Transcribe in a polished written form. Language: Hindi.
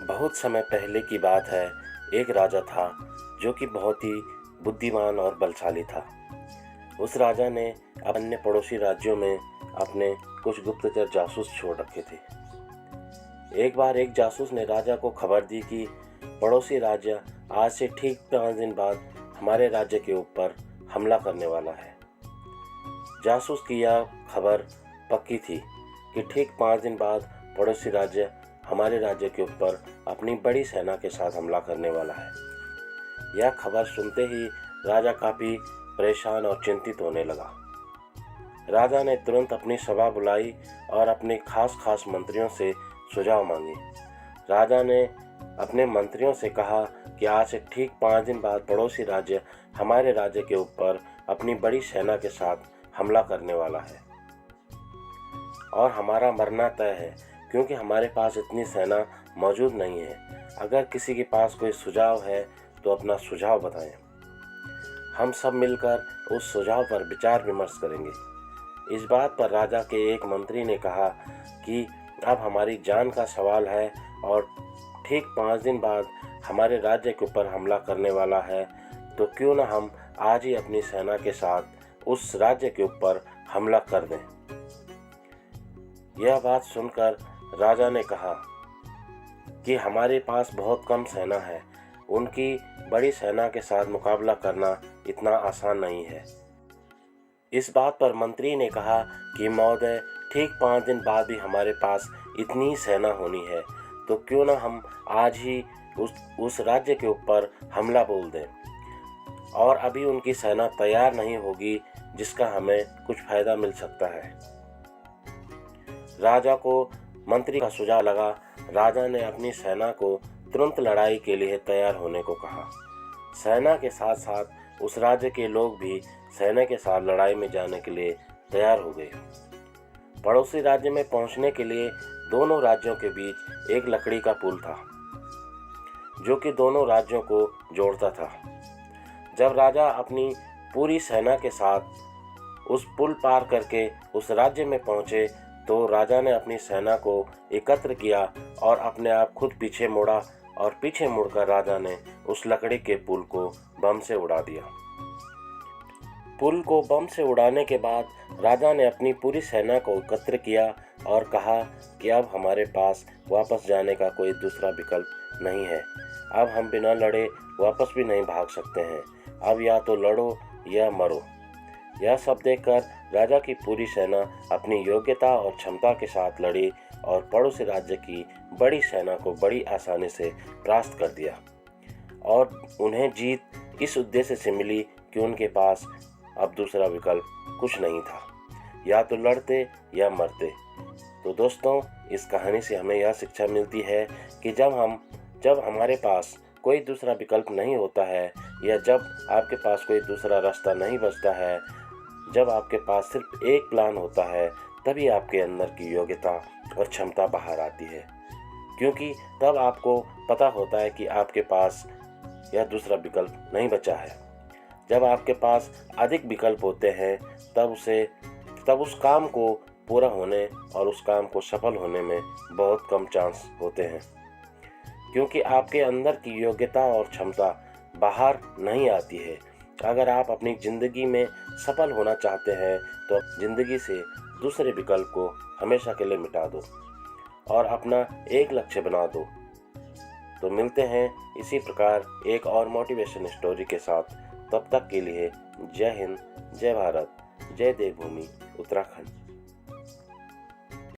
बहुत समय पहले की बात है। एक राजा था जो कि बहुत ही बुद्धिमान और बलशाली था। उस राजा ने अन्य पड़ोसी राज्यों में अपने कुछ गुप्तचर जासूस छोड़ रखे थे। एक बार एक जासूस ने राजा को खबर दी कि पड़ोसी राज्य आज से ठीक 5 दिन बाद हमारे राज्य के ऊपर हमला करने वाला है। जासूस की यह खबर पक्की थी कि ठीक 5 दिन बाद पड़ोसी राज्य हमारे राज्य के ऊपर अपनी बड़ी सेना के साथ हमला करने वाला है। यह खबर सुनते ही राजा काफ़ी परेशान और चिंतित होने लगा। राजा ने तुरंत अपनी सभा बुलाई और अपने खास मंत्रियों से सुझाव मांगे। राजा ने अपने मंत्रियों से कहा कि आज से ठीक 5 दिन बाद पड़ोसी राज्य हमारे राज्य के ऊपर अपनी बड़ी सेना के साथ हमला करने वाला है और हमारा मरना तय है, क्योंकि हमारे पास इतनी सेना मौजूद नहीं है। अगर किसी के पास कोई सुझाव है तो अपना सुझाव बताएं। हम सब मिलकर उस सुझाव पर विचार विमर्श करेंगे। इस बात पर राजा के एक मंत्री ने कहा कि अब हमारी जान का सवाल है और ठीक 5 दिन बाद हमारे राज्य के ऊपर हमला करने वाला है, तो क्यों ना हम आज ही अपनी सेना के साथ उस राज्य के ऊपर हमला कर दें। यह बात सुनकर राजा ने कहा कि हमारे पास बहुत कम सेना है, उनकी बड़ी सेना के साथ मुकाबला करना इतना आसान नहीं है। इस बात पर मंत्री ने कहा कि महोदय, ठीक 5 दिन बाद भी हमारे पास इतनी सेना होनी है, तो क्यों ना हम आज ही उस राज्य के ऊपर हमला बोल दें, और अभी उनकी सेना तैयार नहीं होगी जिसका हमें कुछ फायदा मिल सकता है। राजा को मंत्री का सुझाव लगा। राजा ने अपनी सेना को तुरंत लड़ाई के लिए तैयार होने को कहा। सेना के साथ साथ उस राज्य के लोग भी सेना के साथ लड़ाई में जाने के लिए तैयार हो गए। पड़ोसी राज्य में पहुंचने के लिए दोनों राज्यों के बीच एक लकड़ी का पुल था जो कि दोनों राज्यों को जोड़ता था। जब राजा अपनी पूरी सेना के साथ उस पुल पार करके उस राज्य में पहुंचे तो राजा ने अपनी सेना को एकत्र किया और अपने आप खुद पीछे मुड़ा, और पीछे मुड़कर राजा ने उस लकड़ी के पुल को बम से उड़ा दिया। पुल को बम से उड़ाने के बाद राजा ने अपनी पूरी सेना को एकत्र किया और कहा कि अब हमारे पास वापस जाने का कोई दूसरा विकल्प नहीं है। अब हम बिना लड़े वापस भी नहीं भाग सकते हैं। अब या तो लड़ो या मरो। यह सब देखकर राजा की पूरी सेना अपनी योग्यता और क्षमता के साथ लड़ी और पड़ोसी राज्य की बड़ी सेना को बड़ी आसानी से परास्त कर दिया। और उन्हें जीत इस उद्देश्य से मिली कि उनके पास अब दूसरा विकल्प कुछ नहीं था, या तो लड़ते या मरते। तो दोस्तों, इस कहानी से हमें यह शिक्षा मिलती है कि जब हमारे पास कोई दूसरा विकल्प नहीं होता है, या जब आपके पास कोई दूसरा रास्ता नहीं बचता है, जब आपके पास सिर्फ एक प्लान होता है, तभी आपके अंदर की योग्यता और क्षमता बाहर आती है, क्योंकि तब आपको पता होता है कि आपके पास यह दूसरा विकल्प नहीं बचा है। जब आपके पास अधिक विकल्प होते हैं तब उस काम को पूरा होने और उस काम को सफल होने में बहुत कम चांस होते हैं, क्योंकि आपके अंदर की योग्यता और क्षमता बाहर नहीं आती है। अगर आप अपनी ज़िंदगी में सफल होना चाहते हैं तो ज़िंदगी से दूसरे विकल्प को हमेशा के लिए मिटा दो और अपना एक लक्ष्य बना दो। तो मिलते हैं इसी प्रकार एक और मोटिवेशन स्टोरी के साथ। तब तक के लिए जय हिंद, जय भारत, जय देवभूमि उत्तराखंड।